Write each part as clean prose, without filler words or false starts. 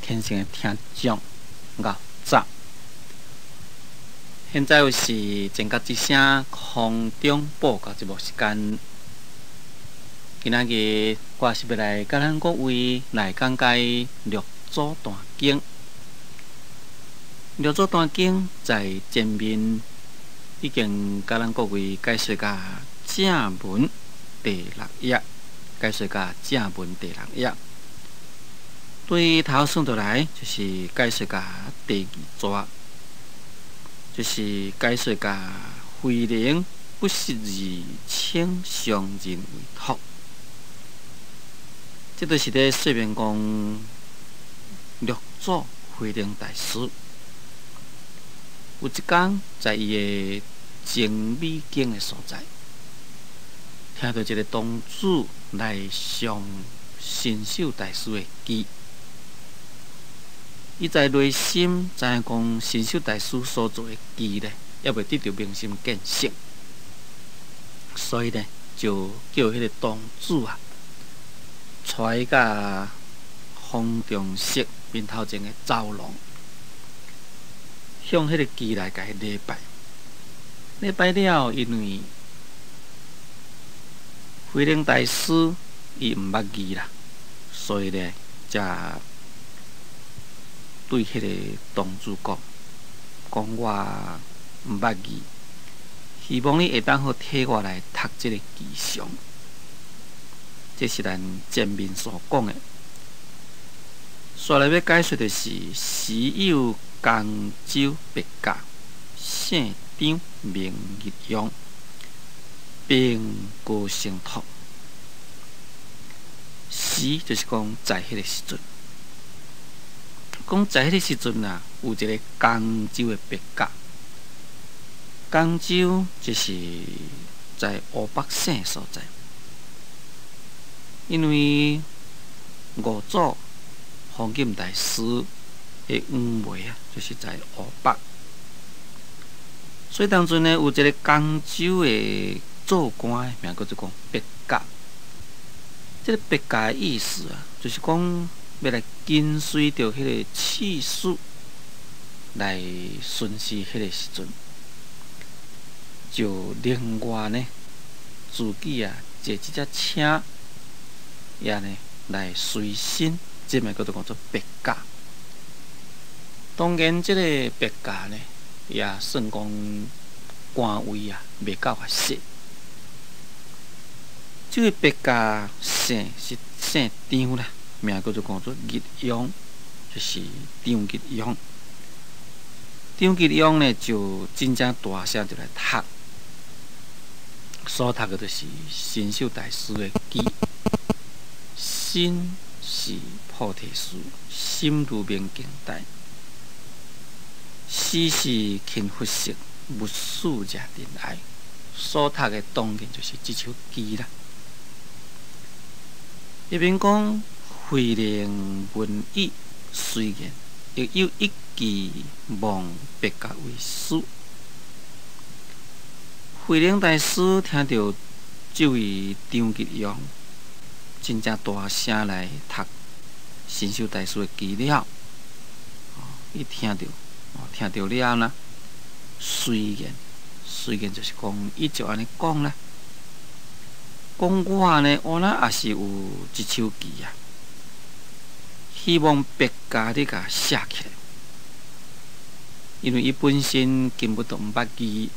天生的听众咬早。现在又是前甲一声空中报告节目时间。今仔日我是要来甲咱各位来讲解《六祖坛经》。《六祖坛经》在前面已经甲咱各位解说甲正文第6页，解说甲正文第6页。对头算倒来，就是解说甲第2节，就是解说甲慧能不识字，请上人为托。这就是咧说明讲，六祖慧能大师有一天在伊个静美境的所在，听到一个童子来上神秀大师的机。伊在内心知影讲，神秀大师所做的机咧，也未得到明心见性，所以呢，就叫迄个童子啊，带甲方中室面头前的走廊，向迄个机来甲伊礼拜。礼拜了，因为慧能大师伊毋捌字啦，所以呢，才对迄个童子讲我毋捌字，希望你会当好替我来读这个吉祥。这是咱前面所讲的。接来要解说的是：时有江州别驾，县长名日用，并高声托。时就是讲在迄个时阵。讲在迄个时阵啊，有一个江州的别驾。江州就是在湖北省所在，因为五祖弘忍大师的园庙啊，就是在湖北，所以当阵呢，有一个江州的做官的名，叫做讲别驾。这个别驾的意思啊，就是讲要来跟随着迄个次序来巡视迄个时阵，就另外呢，自己啊坐这只车，也呢来随身，这名叫做别驾。当然，这个别驾呢，也算讲官位啊，未够合适。这个别驾姓是姓张啦，名叫做日用，就是张日用。张日用呢，就真正大声就来读，所读的就是神秀大师的偈。心是菩提树，心如明镜台。时时勤拂拭，勿使惹人爱。所读的当然就是这首偈啦。一边讲慧能闻已，虽然亦有一句望别驾为师。慧能大师听到这位张日用真正大声来读神秀大师的偈了，伊听到了呢。虽然就是讲，伊就安尼讲啦。讲我呢，我那也是有一首偈啊，希望别家你甲写起来，因为伊本身根本都毋捌字，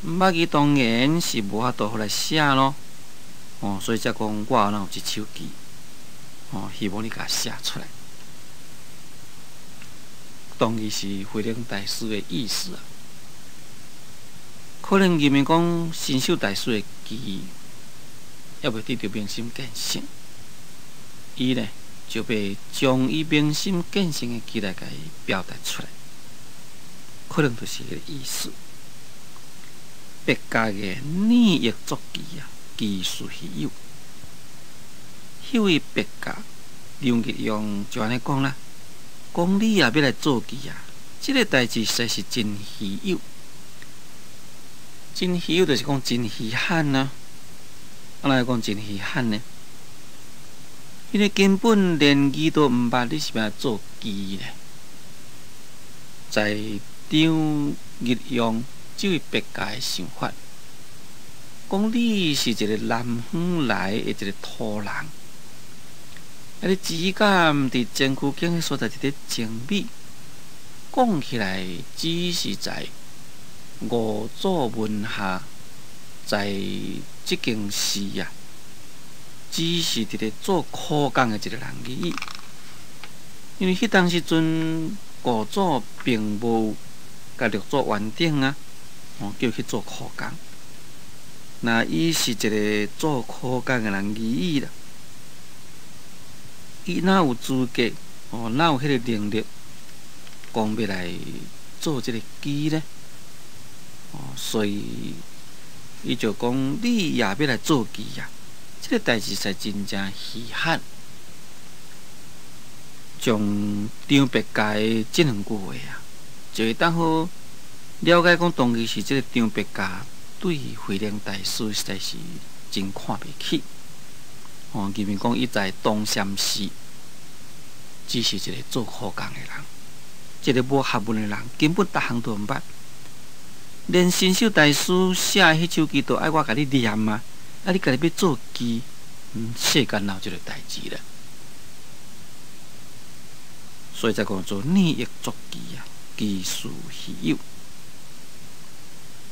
毋捌字当然是无法度好来写咯。所以才讲我有一首偈，希望你甲写出来。当然是慧能大师的意思啊。可能认为讲神秀大师的偈，也未得到明心见性，伊呢就要将伊明心见性的偈来甲伊表达出来，可能就是迄个意思。别家的念亦作偈啊，偈殊稀有。迄位别家张日用就安尼讲啦，讲你也要来做偈啊，这个代志实在是真稀有。真稀有就是讲真稀罕啊。安怎讲真稀罕呢？因为根本连字都毋捌，你是要做字呢？在张日用这位别家的想法，讲你是一个南方来的一个土人，你只敢伫前区境的所在一个精美，讲起来只是在五祖文下，在这件事啊，只是伫咧做苦工的一个人而已。因为迄当时阵，五祖并无甲六祖完整啊，叫去做苦工。那伊是一个做苦工的人而已啦。伊哪有资格？哪有迄个能力，讲要来做这个机呢？所以伊就讲，你也要来做机啊！这个代志实真正稀罕。从张别家的这两句话啊，就会当好了解讲，当其时这个张别家对慧能大师实在是真看不起。因为讲伊在东禅寺，只是一个做苦工的人，一个无学问的人，根本逐项都毋捌。连神秀大师写迄首诗都爱我甲你念啊，你家己要做诗，世间哪有这个代志咧？所以才讲做逆役作诗啊，奇殊稀有。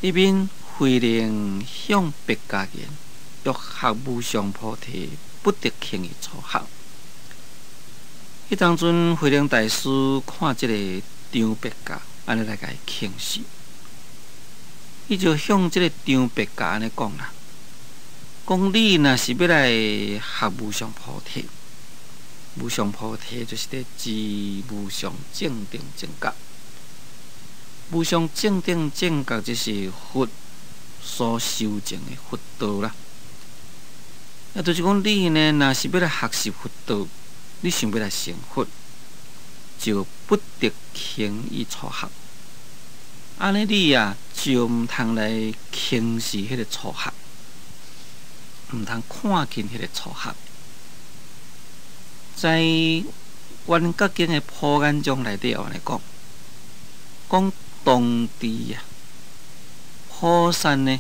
一边慧能向别家言，欲学无上菩提，不得轻易初学。迄当阵慧能大师看这个张别家，安尼来甲伊轻视。伊就向这个张别家安尼讲啦，讲你若是要来学无上菩提，无上菩提就是咧指无上正定正觉，无上正定正觉就是佛所修证的佛道啦。就是讲你呢，若是要来学习佛道，你想要来成佛，就不得轻易初学。安尼你啊，就毋通来轻视迄个初学，毋通看轻迄个初学。在《圆觉经》的普眼中内底安尼讲，讲当地啊，菩萨呢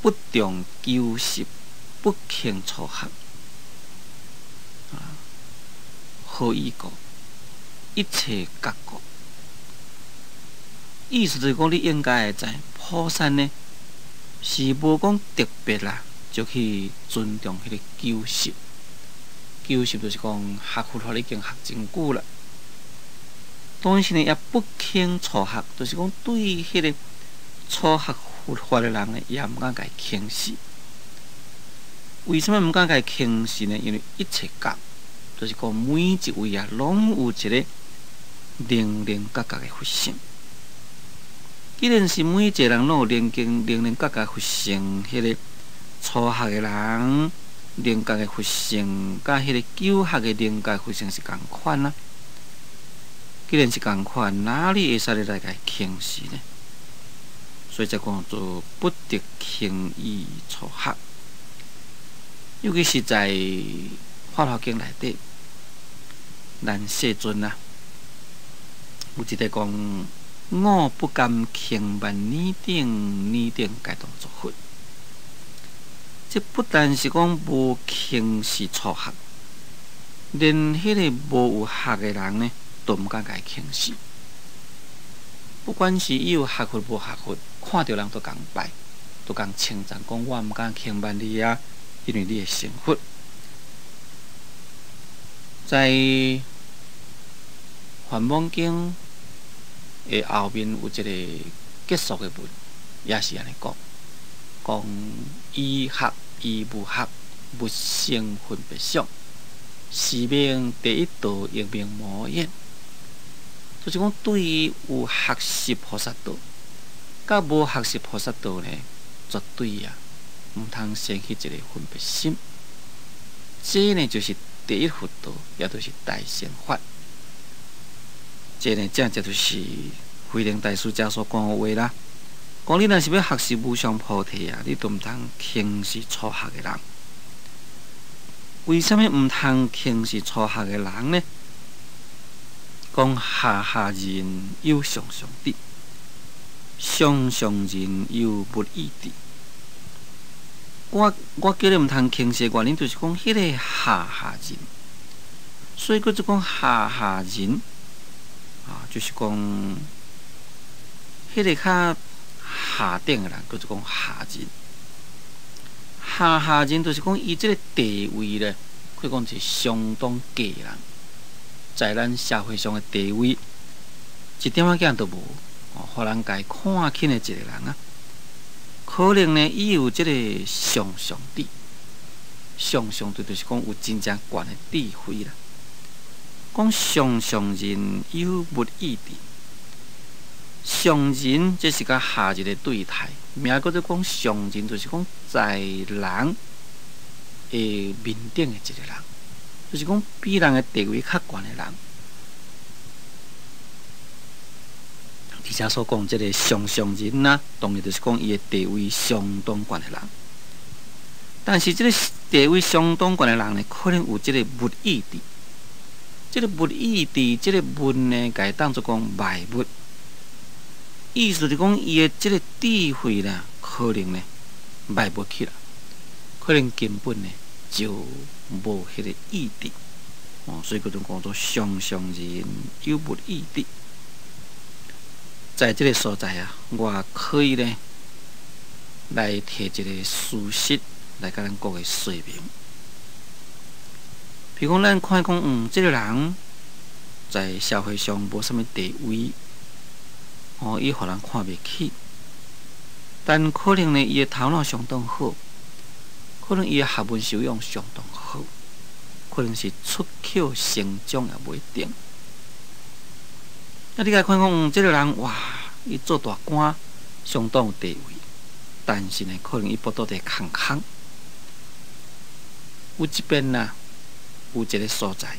不重求习，不轻初学。何以故？一切觉故。意思就是讲，你应该会知，菩萨呢是无讲特别啦，就去尊重迄个求习。求习就是讲学佛法已经学真久了，当时呢也不轻初学，就是讲对迄个初学佛法的人呢，也毋敢甲伊轻视。为什么毋敢甲伊轻视呢？因为一切觉，就是讲每一位啊，拢有一个零零角角的佛性。既然是每一个人拢有零零角角佛性，迄个初学的人零角的佛性，甲迄个久学的零角佛性是共款啊。既然是共款，哪里会使来甲伊轻视呢？所以才讲做不得轻易初学。尤其是在《法华经》内底，咱世尊啊，有一个讲。我不敢轻慢拟定该当作佛。这不但是讲无轻视初学，连迄个无有学的人呢，都毋敢甲伊轻视。不管是伊有学佛无学佛，看到人都共拜，都共称赞，讲我毋敢轻慢你啊，因为你会成佛。在《梵网经》后面有一个结束的文，也是安尼讲，讲伊学伊无学，不生分别想，是名第一道，亦名无厌。就是讲，对于有学习菩萨道，甲无学习菩萨道呢，绝对啊，毋通生起一个分别心。这呢，就是第一佛道，也就是大乘法。这呢，正就是慧能大师家所讲的话啦。讲你若是要学习无上菩提啊，你都毋通轻视初学的人。为什么毋通轻视初学的人呢？讲下人有上智，上人有不义智。我叫你毋通轻视的原因，就是讲迄个下人，所以佫就讲下人就是讲迄个较下等的人，佫就讲下人。下人就是讲伊即个地位咧，可以讲是相当低人，在咱社会上的地位一点仔囝都无，互人家看轻的一个人啊。可能呢，伊有即个上智，上智就是讲有真正悬的智慧啦。讲上人有不义智，上人这是甲下人的对态。名叫做讲上人，就是讲在人的面顶的一个人，就是讲比人的地位较悬的人。而且所讲这个上人呐，当然就是讲伊的地位相当悬的人。但是这个地位相当悬的人呢，可能有这个不义智。这个不义智，这个物呢，该当作讲卖物。意思就是讲，伊的即个智慧啦，可能呢卖不起啦，可能根本呢就无迄个义智，所以嗰种讲做上人有不义智。在这个所在啊，我可以呢来提一个事实来甲咱各位说明。比如讲，咱看讲，这个人在社会上无什么地位。伊互人看袂起，但可能呢，伊的头脑相当好，可能伊的学问修养相当好，可能是出口成章也不一定。你来看讲，这个人哇，伊做大官，相当有地位，但是呢，可能伊不倒在空。有一边呐，有一个所在，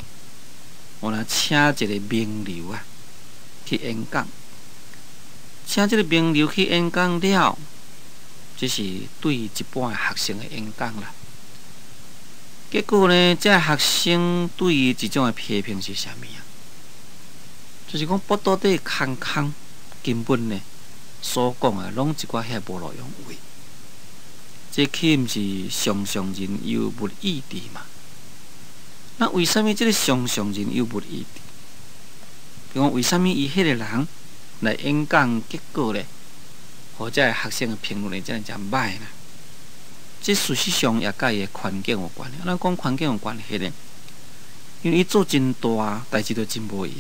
我若请一个名流啊去演讲。请这个名流去演讲了，这是对一般的学生的演讲啦。结果呢，这学生对于这种的批评是啥物啊？就是讲不到底空，根本呢所讲的拢一寡遐无路用话。这岂毋是上人有不义智嘛？那为什么这个上人有不义智？比如讲，为什么伊迄个人？来演讲，结果咧，或者学生的评论咧，真正歹啦。这事实上也甲伊的环境有关系。咱讲环境有关系咧，因为伊做真大代志都真无用。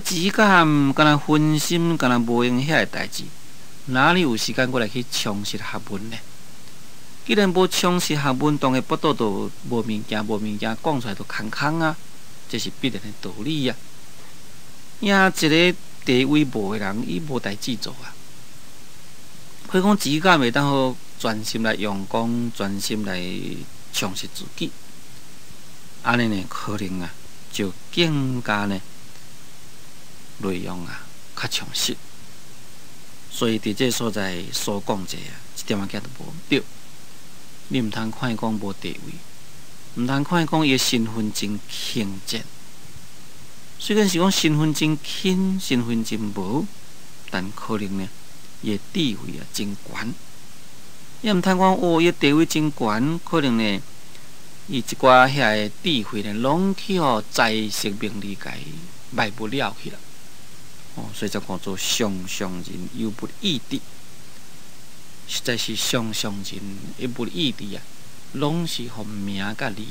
只敢若分心，敢若无用遐个代志，哪里有时间过来去充实学问呢？既然无充实学问，当然不倒都无物件讲出来都空啊，这是必然的道理啊。一个地位无的人，伊无代志做啊。可以讲只敢袂当好专心来用功，专心来充实自己。安尼呢，可能啊，就更加呢内容啊较充实。所以伫这所在所讲者啊，一点仔都无对。你毋通看伊讲无地位，毋通看伊讲伊的身份真轻贱。虽然是讲身份真轻，身份真无，但可能呢，伊的地位啊真悬。伊毋通讲伊的地位真悬，可能呢，伊一寡遐个智慧呢，拢去互财色名利界卖不了去了。所以才讲做上人有不义智，实在是上人一不义智啊，拢是互名甲利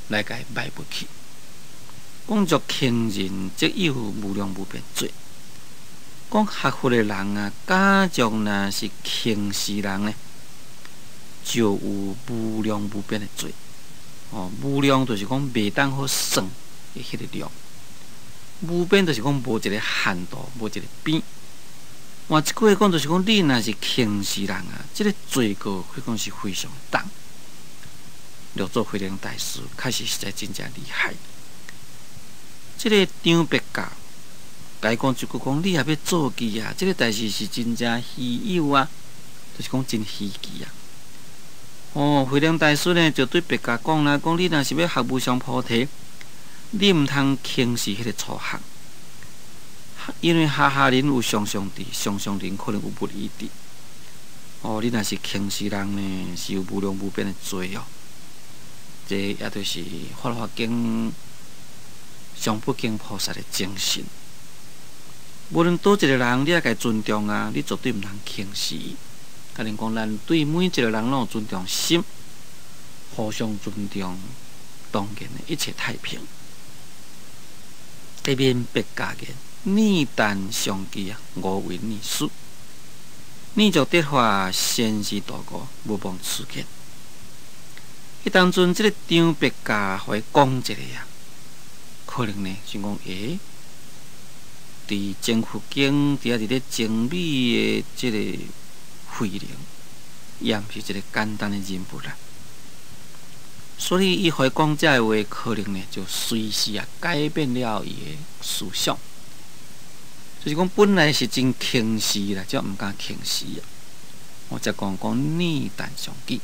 来甲伊卖不去。讲作轻人，则有无量无边罪。讲学佛的人啊，假若若是轻视人呢，就有无量无边的罪。无量就是讲袂当好算的迄个量，无边就是讲无一个限度，无一个边。换一句话讲，就是讲你若是轻视人啊，这个罪过可以讲是非常重。六祖慧能大师确实在真正厉害。这个张别教，甲讲一句讲，你也要做记啊！这个代志是真正稀有啊，就是讲真稀奇啊。慧能大师呢就对别家讲啦，讲你若是要学无上菩提，你毋通轻视迄个初学，因为下人有上上智，上上人可能有不义智。你若是轻视人呢，是有无量无边的罪哦。这也就是法华经上不敬菩萨的精神。无论倒一个人，你也该尊重啊，你绝对毋通轻视。甲恁讲，咱对每一个人拢有尊重心，互相尊重，当然的一切太平。这边别家言，逆但相机啊，五为逆数。逆就得法，先是大过，无妨持见。迄当阵，这个张别家互伊讲一个啊，可能呢，想讲伫政府经，伫咧精美的这个慧能，也毋是一个简单的人物啦。所以，伊互伊讲这话，可能呢就随时啊改变了伊的思想。就是讲，本来是真轻视啦，则毋敢轻视啊。我则讲逆但相机，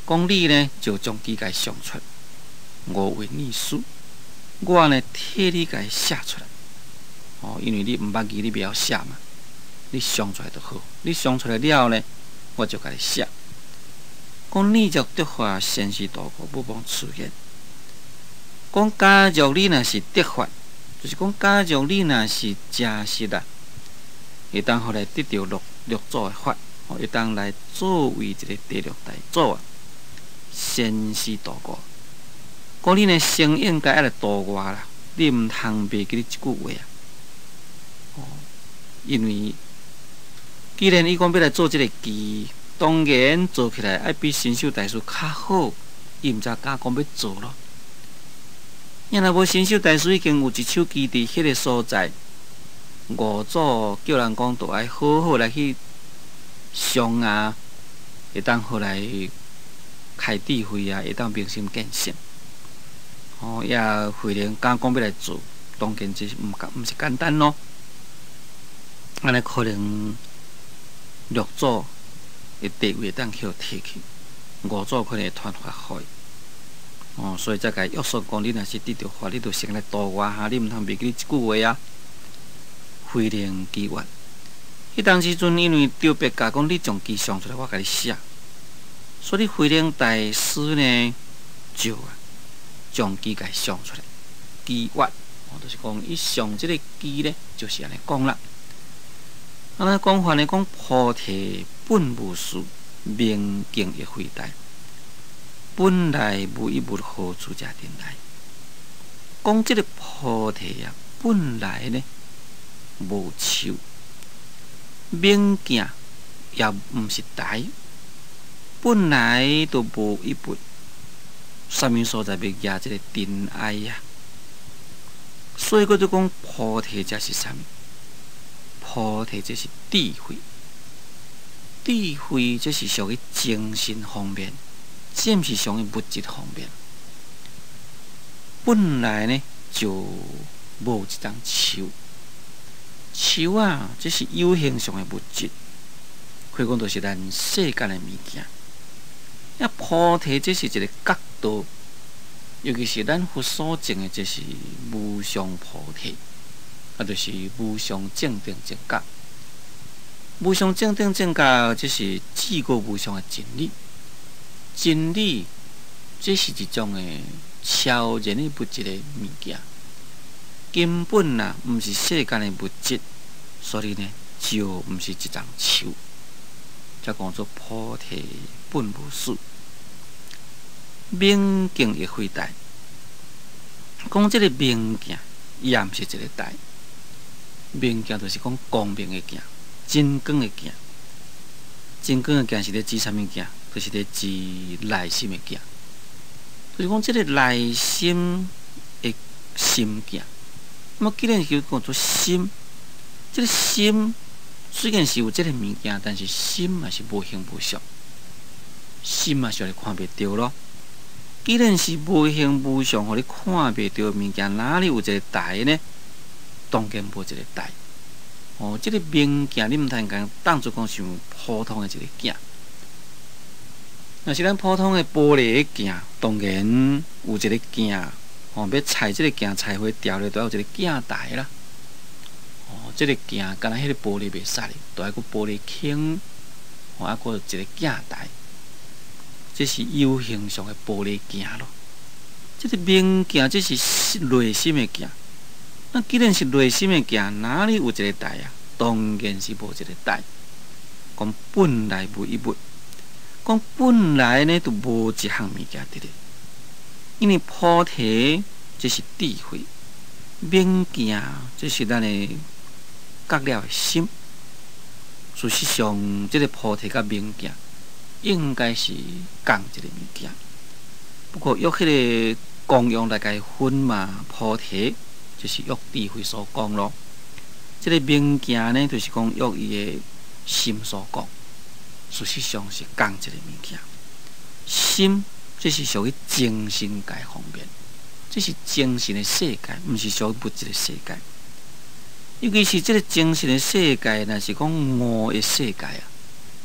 讲你呢就将机甲想出来，五为逆数，我呢替你甲写出来。因为你毋捌字，你不要写嘛，你想出来就好。你想出来了呢，我就甲你写。讲逆着得法，先是大过，不妨持见。讲假若你若是得法，就是讲假若你若是真实啦，会当互来得到六祖的法，会当来作为一个第六代祖啊，先是大过。讲你呢，先应该来度我啦，你毋通袂记你即句话啊。因为既然伊讲要来做这个机，当然做起来爱比新秀大师较好，伊毋才敢讲要做咯。因若无新秀大师已经有一手机伫迄个所在，五祖叫人讲，都爱好好来去上啊，会当好来开智慧啊，会当明心见性。也慧能敢讲要来做，当然这是毋是简单咯。安尼可能六祖的地位当去摕去，五祖可能会传法互伊。所以才甲约束讲，你若是得到法，你就先来度我哈，你毋通袂记你即句话啊。慧能机缘，迄当时阵因为张别家讲，你将机上出来，我甲你写，所以慧能大师呢就将机甲上出来，机缘，就是讲伊上即个机呢，就是安尼讲啦。安尼讲法呢，讲菩提本无事，明镜亦非台。本来无一物，何处遮定来？讲这个菩提啊，本来呢无手，明镜也毋是台，本来都无一物。啥物所在要举这个真爱呀？所以我就讲菩提才是啥物？菩提这是智慧，智慧这是属于精神方面，这毋是属于物质方面。本来呢就无一张手，手啊，这是有形上的物质，可以讲就是咱世间的物件。菩提这是一个角度，尤其是咱佛所证的，这是无上菩提。就是无上正定正觉，无上正定正觉，这是至高无上的真理。真理，这是一种的超然的物质的物件，根本啊，毋是世间的物质，所以呢，就毋是一张手。才讲做菩提本无事，明镜亦非台。讲这个明镜，也毋是一个台。明镜就是讲光明的镜，真光的镜。真光的镜是咧指啥物镜？就是咧指内心的镜。就是讲，这个内心的心镜。那么，既然是讲做心，这个心虽然是有这个物件，但是心嘛是无形无相，心嘛是互你看袂到咯。既然是无形无相，互你看袂到物件，哪里有一个台呢？当然无一个台。这个明镜你毋通讲当作讲像普通的一个镜。若是咱普通的玻璃的镜，当然有一个镜，要裁这个镜裁花掉咧，都要有一个镜台啦。这个镜敢若迄个玻璃袂使哩，都要个玻璃孔，还个一个镜台。这是有形象的玻璃镜咯。这个明镜，这是内心的镜。那既然是内心的镜，哪里有一个台啊？当然是无一个台。讲本来无一物，讲本来呢就无一项物件伫咧。因为菩提这是智慧，明镜这是咱的觉了的心。事实上，这个菩提甲明镜应该是共一个物件。不过用迄个功用来甲分嘛，菩提就是用智慧所讲咯。这个明镜呢，就是讲用伊的心所讲。事实上是共一个物件。心这是属于精神界方面，这是精神的世界，毋是属于物质的世界。尤其是这个精神的世界，若是讲悟的世界啊，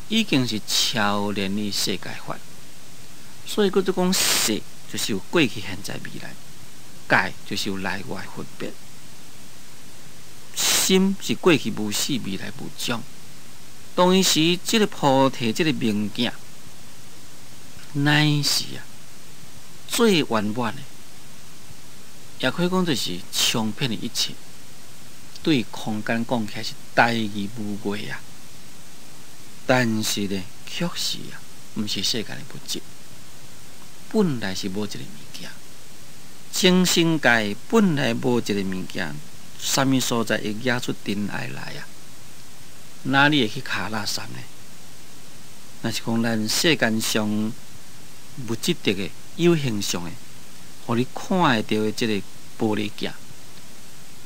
已经是超然于世界法。所以佫就讲色，就是有过去、现在、未来；界就是有内外分别。心是过去无始，未来无终。当时这个菩提，这个明镜，乃是啊最圆满的，也可以讲就是充遍的一切。对空间讲起来是大义无畏啊，但是呢，确实啊，毋是世间的物质，本来是无一个物件。精神界本来无一个物件，什么所在会惹出尘埃来啊？哪里会去卡垃圾呢？那是讲咱世间上物质的有形象的，互你看会到的这个玻璃镜。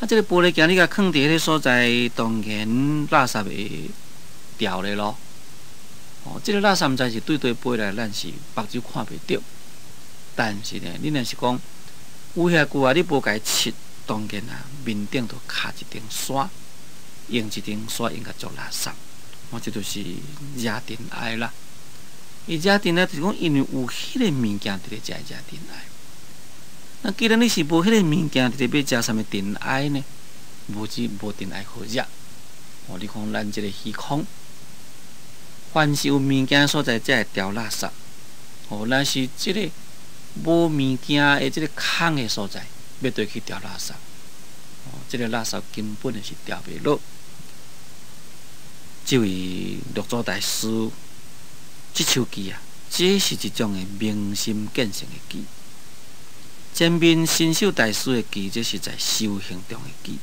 这个玻璃镜你甲放伫迄个所在，当然垃圾会掉咧咯。这个垃圾毋知是对飞来，咱是目睭看袂到。但是呢，你若是讲有遐句啊，你无甲伊切，当然啊，面顶就卡一顶刷。用一顶刷用甲做垃圾，这就是惹尘埃啦。伊惹尘埃就是讲，因为有迄个物件伫咧遮惹尘埃。那既然你是无迄个物件伫咧要遮什么尘埃呢？无尘埃好惹。你讲咱这个虚空，凡是有物件所在，才会掉垃圾。咱是这个无物件的这个空的所在，要对去掉垃圾。这个垃圾根本就是掉袂落。这位六祖大师，这首记啊，这是一种的明心见性的记。前面新秀大师的记，这是在修行中的记。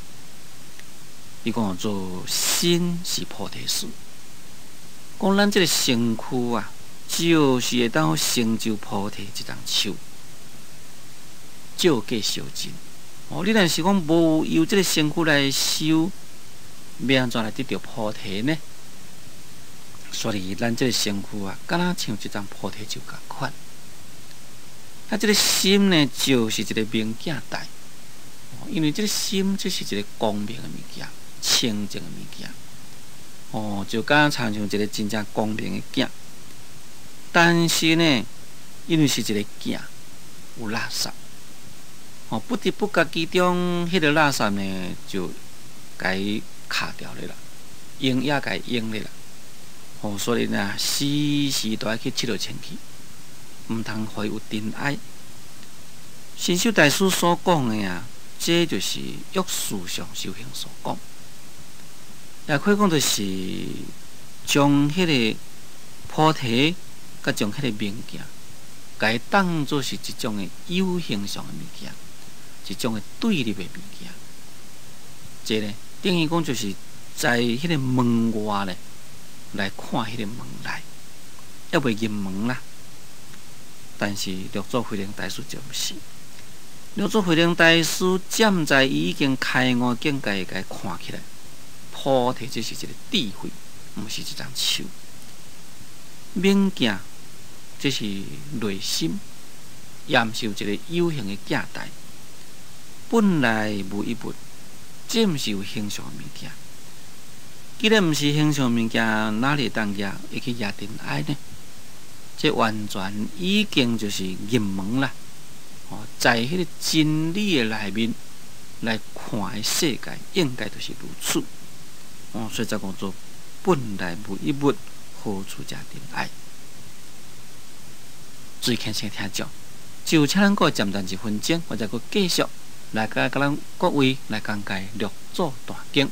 伊讲做心是菩提树，讲咱这个身躯啊，就是会当成就菩提这张树，照计修真。你若是讲无由这个身躯来修，要安怎来得到菩提呢？所以咱这个身躯啊，敢若像一张菩提树共款。这个心呢，就是一个明镜台。因为这个心，这是一个光明的物件，清净的物件。就敢常像一个真正光明的镜。但是呢，因为是一个镜，有垃圾。不知不觉之中，迄个垃圾呢，就甲伊卡掉咧啦，用也甲伊用咧啦。所以呢，时时都要去拭落清气，毋通会有尘埃。新秀大师所讲的啊，这就是欲事上修行所讲，也可以讲就是将迄个菩提，甲将迄个明镜，甲伊当作是一种的有形象的物件。一种的对立的物件，这呢等于讲就是在迄个门外咧来看迄个门内，还袂入门啦。但是六祖慧能大师就毋是，六祖慧能大师站在伊已经开悟境界，甲伊看起来，菩提这是一个智慧，毋是一张树。明镜这是内心，也毋是有一个有形的镜台。本来无一物，这毋是有形象的物件。既然毋是形象物件，哪里当惹会去惹尘埃呢？这完全已经就是入门啦。在迄个真理的内面来看的世界，应该就是如此。所以才讲做本来无一物，何处加定爱？最轻声听讲，就请咱个暂1分钟，或者个继续来甲咱各位来讲解《六祖大经》。